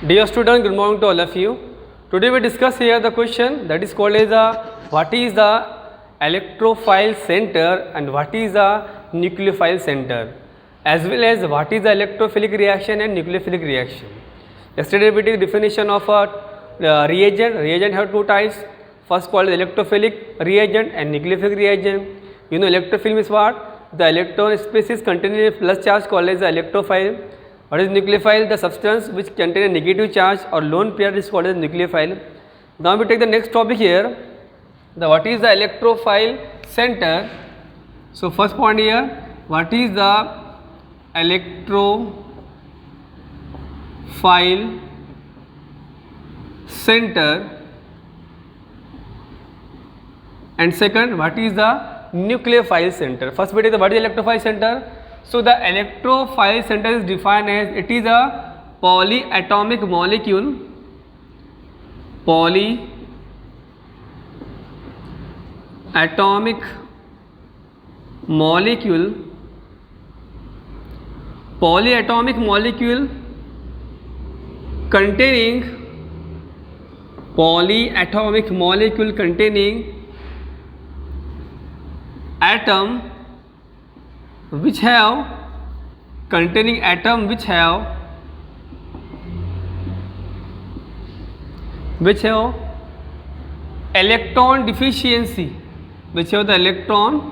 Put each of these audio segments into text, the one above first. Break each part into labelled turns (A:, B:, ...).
A: Dear student, good morning to all of you. Today we discuss here the question that is called as what is the electrophile center and what is the nucleophile center, as well as what is the electrophilic reaction and nucleophilic reaction. Yesterday we did definition of a reagent. Reagent have two types. First called electrophilic reagent and nucleophilic reagent. You know electrophile is what? The electron species containing a plus charge called as the electrophile. What is nucleophile? The substance which contain a negative charge or lone pair is called as nucleophile. Now we take the next topic here. The what is the electrophile center? So first point here, what is the electrophile center? And second, what is the nucleophile center? First we take the what is electrophile center? So the electrophile center is defined as it is a polyatomic molecule, polyatomic molecule containing atom which have electron deficiency, which have the electron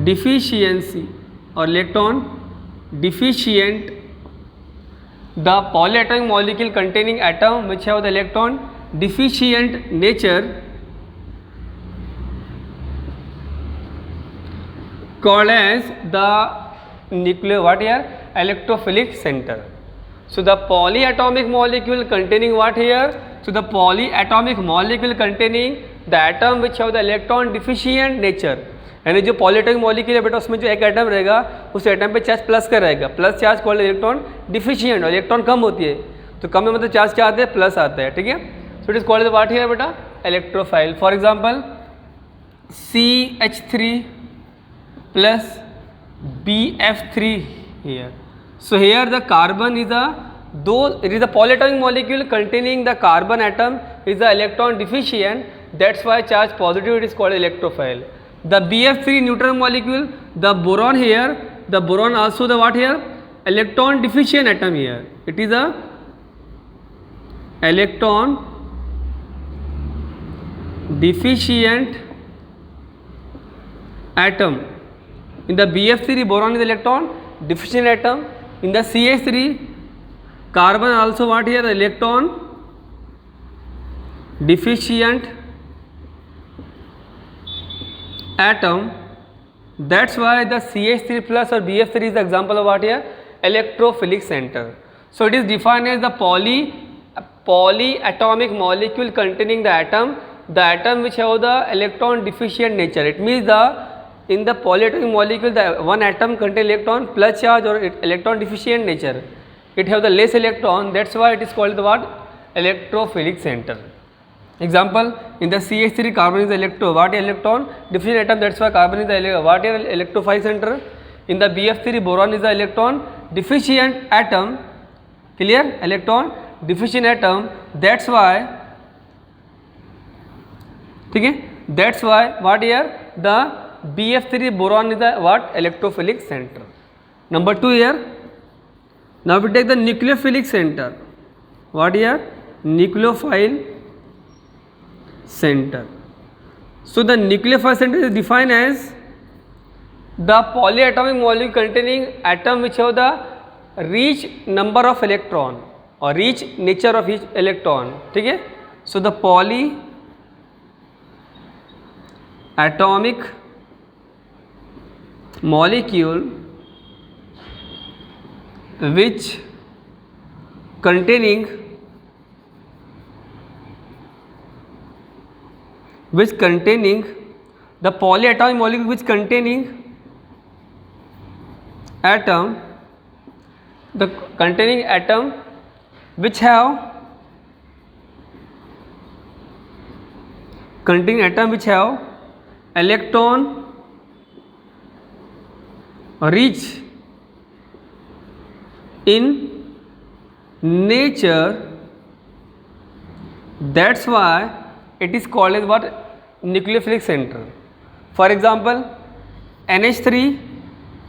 A: deficiency or electron deficient. The polyatomic molecule containing atom which have the electron deficient nature called as the electrophilic center. So the polyatomic molecule containing what here? So the polyatomic molecule containing the atom which have the electron deficient nature. यानी जो polyatomic molecule है बेटा उसमें जो एक atom रहेगा उस atom पे चार्ज प्लस का रहेगा, plus charge called electron deficient, और इलेक्ट्रॉन कम होती है तो कम में मतलब चार्ज क्या आता है? प्लस आता है. ठीक है. So it is called what here बेटा? Electrophile. For example CH3 plus BF3 here. So here the carbon is it is a polyatomic molecule containing the carbon atom is the electron deficient, that's why charge positive, it is called electrophile. The BF3 neutral molecule, the boron here, the boron also the what here? Electron deficient atom here. It is a electron deficient atom. In the BF3 boron is electron deficient atom. In the CH3 carbon also what here? Electron deficient atom. That's why the CH3 plus or BF3 is the example of what here? Electrophilic center. So it is defined as the polyatomic molecule containing the atom which have the electron deficient nature. It means in the polyatomic molecule the one atom contain electron plus charge or electron deficient nature. It have the less electron, that's why it is called the what? Electrophilic center. Example, in the CH3 carbon is electron deficient atom, that's why carbon is the electrophile center. In the BF3 boron is the electron deficient atom, clear? Electron deficient atom, that's why okay? That's why what here? The BF3 boron is the what? Electrophilic center. Number 2 here. Now we take the nucleophilic center. What here? Nucleophile center. So the nucleophile center is defined as the polyatomic molecule containing atom which have the reach number of electron or reach nature of each electron. ठीक है? So the polyatomic molecule which containing the polyatomic molecule which containing atom which have electron reach in nature, that's why it is called as what? Nucleophilic center. For example, NH3,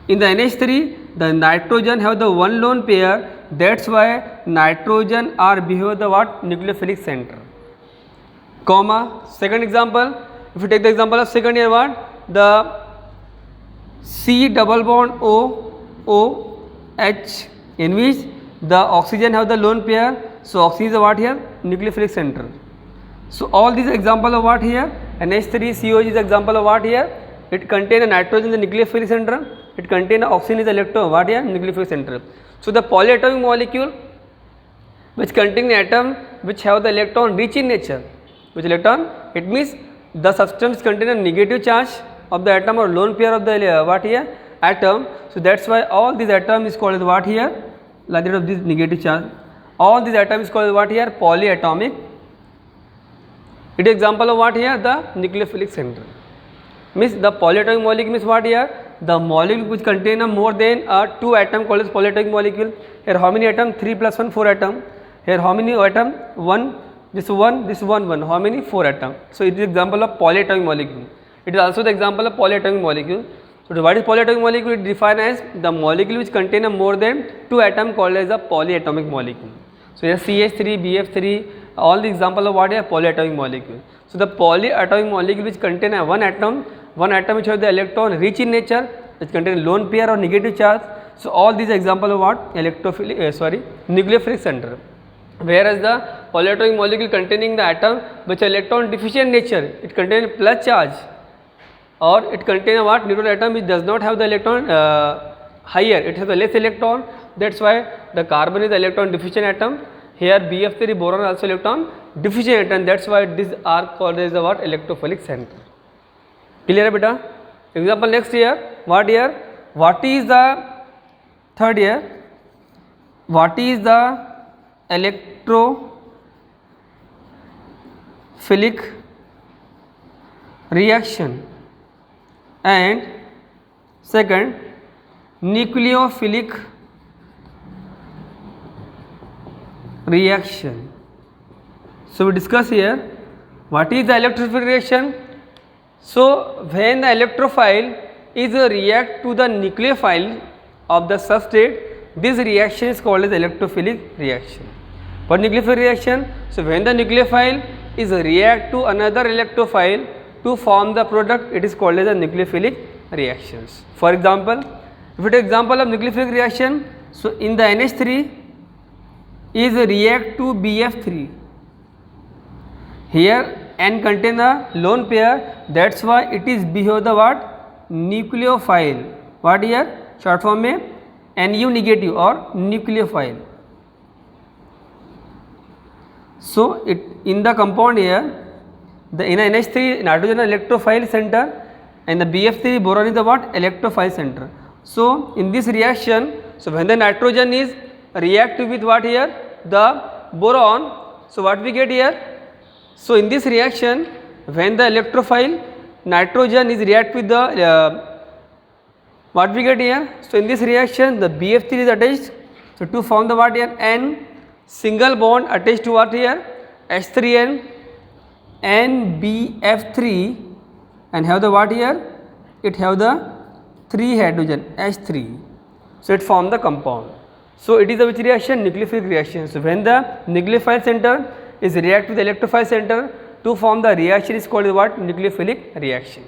A: in the NH3 the nitrogen have the one lone pair, that's why nitrogen are behave the what? Nucleophilic center. Comma, second example, if you take the example of second here, what? The C double bond O H, in which the oxygen have the lone pair, so oxygen is a what here? Nucleophilic center. So all these example of what here? NH3COH is example of what here? It contain a nitrogen in the nucleophilic center, it contain a oxygen is electron, what here? Nucleophilic center. So the polyatomic molecule which contain atom which have the electron rich in nature, which electron, it means the substance contain a negative charge of the atom or lone pair of the what here? Atom. So that's why all these atom is called as what here? Like that of this negative charge. All these atoms is called as what here? Polyatomic. It is example of what here? The nucleophilic center. Means the polyatomic molecule means what here? The molecule which contain a more than 2 atom called as polyatomic molecule. Here how many atom? 3 plus 1, 4 atom. Here how many atom? 1, this 1, this 1, 1. How many? 4 atom. So it is example of polyatomic molecule. It is also the example of polyatomic molecule. So what is polyatomic molecule? It is defined as the molecule which contain a more than 2 atom called as a polyatomic molecule. So here CH3, BF3, all the example of what is polyatomic molecule. So the polyatomic molecule which contain a one atom which have the electron rich in nature, which contain lone pair or negative charge. So all these example of what? Nucleophilic center. Whereas the polyatomic molecule containing the atom which electron deficient nature, it contain plus charge, or it contain a what? Neutral atom which does not have the electron higher, it has a less electron. That's why the carbon is the electron deficient atom. Here BF3 boron also electron deficient atom. That's why these are called as the what? Electrophilic center. Clear beta? Example next here. What here? What is the third here? What is the electrophilic reaction? And second, nucleophilic reaction. So we discuss here what is the electrophilic reaction. So when the electrophile is react to the nucleophile of the substrate, this reaction is called as electrophilic reaction. What nucleophilic reaction? So when the nucleophile is react to another electrophile to form the product, it is called as a nucleophilic reactions. For example, if you take example of nucleophilic reaction, so in the NH3 is react to BF3. Here N contain a lone pair, that's why it is behave the what? Nucleophile. What here? Short form में Nu negative or nucleophile. So it in the compound here, the in NH3 nitrogen electrophile center and the BF3 boron is the what? Electrophile center. So in this reaction, so when the nitrogen is react with what here? The boron. So what we get here? So in this reaction, when the electrophile nitrogen is react with the what we get here? So in this reaction, the BF3 is attached. So to form the what here? N single bond attached to what here? H3N and BF3 and have the what here? It have the 3 hydrogen H3. So it form the compound. So it is a which reaction? Nucleophilic reaction. So when the nucleophile center is react with the electrophile center to form the reaction is called what? Nucleophilic reaction.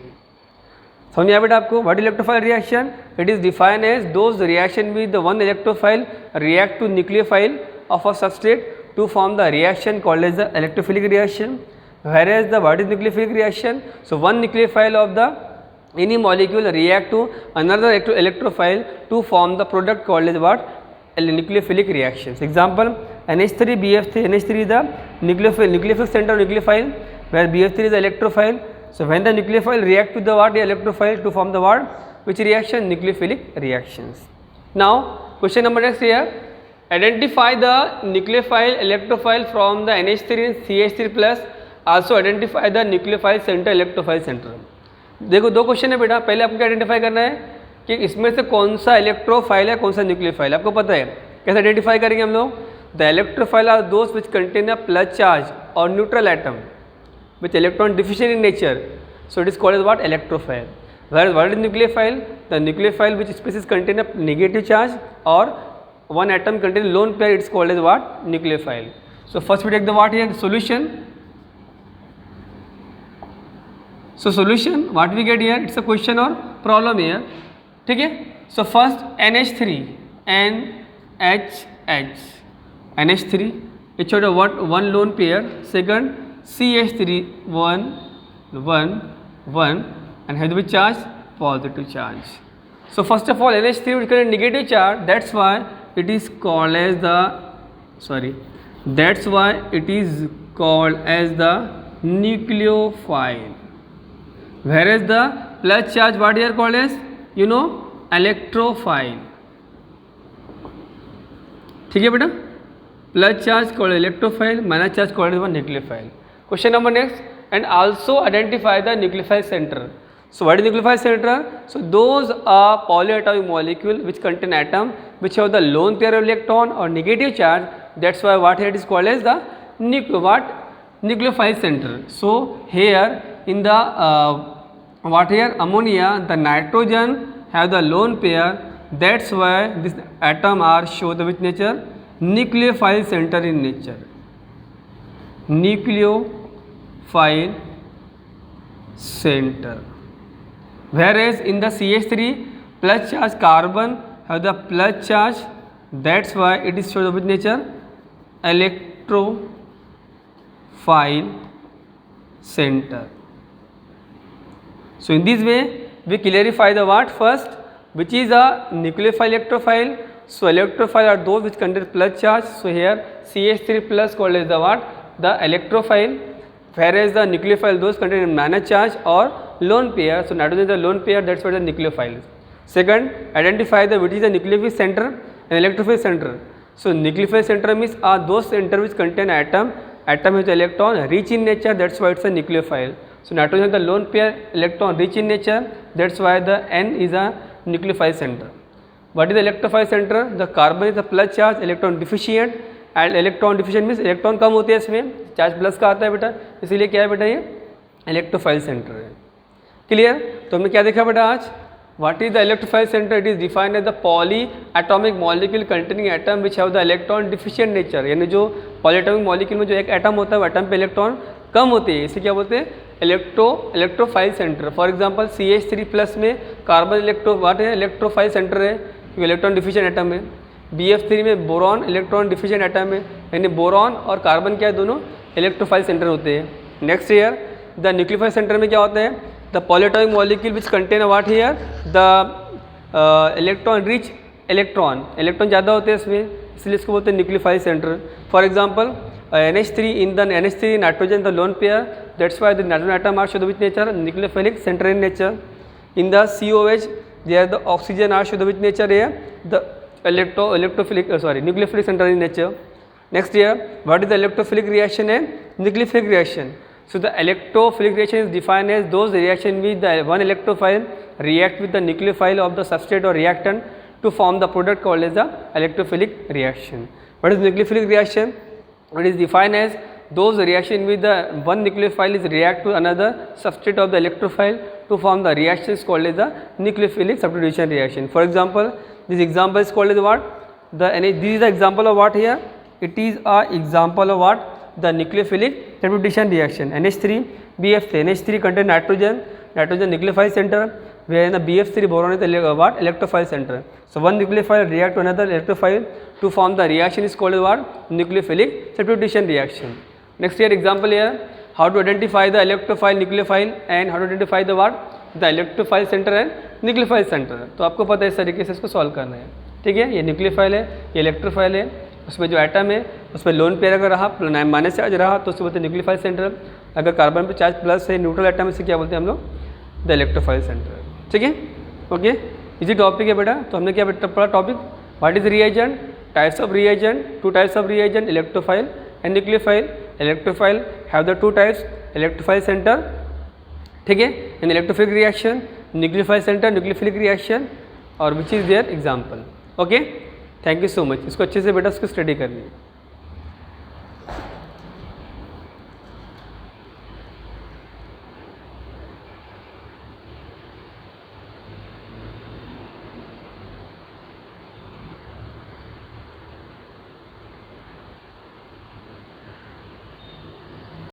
A: समझ आया बेटा आपको? What electrophile reaction? It is defined as those reaction with the one electrophile react to nucleophile of a substrate to form the reaction called as the electrophilic reaction. Whereas the what is nucleophilic reaction? So one nucleophile of the any molecule react to another electrophile to form the product called as what? Nucleophilic reactions. Example, NH3 BF3. NH3 is the nucleophilic center nucleophile, where BF3 is the electrophile. So when the nucleophile react to the what? The electrophile to form the what? Which reaction? Nucleophilic reactions. Now question number next here. Identify the nucleophile electrophile from the NH3 and CH3 plus. Also identify the nucleophile center electrophile center. देखो दो question है बेटा. पहले आपको क्या identify करना है कि इसमें से कौन सा इलेक्ट्रोफाइल है, कौन सा न्यूक्लियोफाइल. आपको पता है कैसे आइडेंटिफाई करेंगे हम लोग? The electrophile are those which contain a plus charge और neutral atom which electron deficient in nature, so it is called as what? Electrophile. Whereas what is nucleophile? The nucleophile which species contain a negative charge or one atom contain lone pair, it is called as what? Nucleophile. So first we take the what here? The solution. So solution, what we get here? It's a question or problem here. ठीक है? So first NH3, NHH, NH3, it showed a what? One lone pair. Second CH3, one, and have to be charged positive charge. So first of all NH3 will carry negative charge, that's why it is called as the nucleophile. Whereas the plus charge what here called as electrophile. ठीक है बेटा, plus charge called electrophile, minus charge called nucleophile. Question number next. And also identify the nucleophile center. So what is nucleophile center? So those are polyatomic molecule which contain atom which have the lone pair of electron or negative charge. That's why what here it is called as the nucleophile center. So here in the ammonia, the nitrogen have the lone pair. That's why this atom are show the which nature? Nucleophile center in nature. Nucleophile center. Whereas in the CH3 plus charge carbon have the plus charge, that's why it is shown with nature electrophile center. So in this way we clarify the what? First, which is a nucleophile electrophile. So electrophile are those which contain plus charge. So here CH3 plus called as the what? The electrophile, whereas the nucleophile those contain minus charge or lone pair. So nitrogen is the lone pair, that's what the nucleophile is. Second, identify the which is the nucleophile center and electrophile center. So nucleophile center means are those center which contain atom with electron rich in nature, that's why it's a nucleophile. So nitrogen is the lone pair, electron rich in nature, that's why the N is a nucleophile center. What is the electrophile center? The carbon is a plus charge, electron deficient. And electron deficient means electron कम होते हैं इसमें, charge plus का आता है बेटा, इसीलिए क्या है बेटा ये इलेक्ट्रोफाइल सेंटर है. क्लियर? तो हमने क्या देखा बेटा आज? What is the electrophile centre? It is defined as the polyatomic molecule containing atom which have the electron deficient nature, यानी जो पॉली एटॉमिक मॉलिक्यूल में जो एक एटम होता है वो एटम पे इलेक्ट्रॉन कम होते हैं, इसे क्या बोलते हैं? Electrophile centre. For example CH3 plus में कार्बन इलेक्ट्रोफाइल सेंटर है क्योंकि इलेक्ट्रॉन डिफिशिएंट एटम है. BF3 में बोरॉन इलेक्ट्रॉन डिफिशिएंट एटम है, यानी बोरॉन और कार्बन क्या है दोनों इलेक्ट्रोफाइल सेंटर होते हैं. Next year the nucleophile centre में क्या होता है? The polyatomic molecule which contain what here the electron rich electron ज़्यादा होते हैं इसमें, इसलिए इसको बोलते हैं nucleophile centre. For example NH3 in the NH3 nitrogen the lone pair, that's why the nitrogen atom are shown with nature nucleophilic center in nature. In the COH there the oxygen are shown with nature here the nucleophilic center in nature. Next here what is the electrophilic reaction and nucleophilic reaction? So the electrophilic reaction is defined as those reaction with the one electrophile react with the nucleophile of the substrate or reactant to form the product called as the electrophilic reaction. What is nucleophilic reaction? It is defined as those reaction with the one nucleophile is react to another substrate of the electrophile to form the reaction is called as the nucleophilic substitution reaction. For example, this example is called as what? This is the example of what here? It is a example of what? The nucleophilic substitution reaction. NH3 BF3. NH3 contain nitrogen nucleophile center, where in the BF3 boron is the what? Electrophile center. So one nucleophile react to another electrophile to form the reaction is called as what? Nucleophilic substitution reaction. Next here example here, how to identify the electrophile nucleophile and how to identify the what? The electrophile center and nucleophile center. तो आपको पता है इस तरीके से इसको solve करना है. ठीक है, ये न्यूक्लियोफाइल है, ये इलेक्ट्रोफाइल है, उसमें जो एटम है उसमें लोन पेयर अगर रहा माइनस चार्ज रहा तो उसको बोलते हैं न्यूक्लियोफाइल सेंटर. अगर कार्बन पे चार्ज प्लस है न्यूट्रल एटम से क्या बोलते हैं हम लोग? The electrophile centre. ठीक है, ओके, इजी टॉपिक है बेटा. तो हमने क्या पढ़ा topic? What is reagent, types of reagent, two types of reagent, electrophile and nucleophile. Electrophile have the two types, electrophile centre, ठीक है, and electrophilic reaction, nucleophile centre, nucleophilic reaction, और which is their example. Okay, thank you so much. इसको अच्छे से बेटा उसको study करनी है।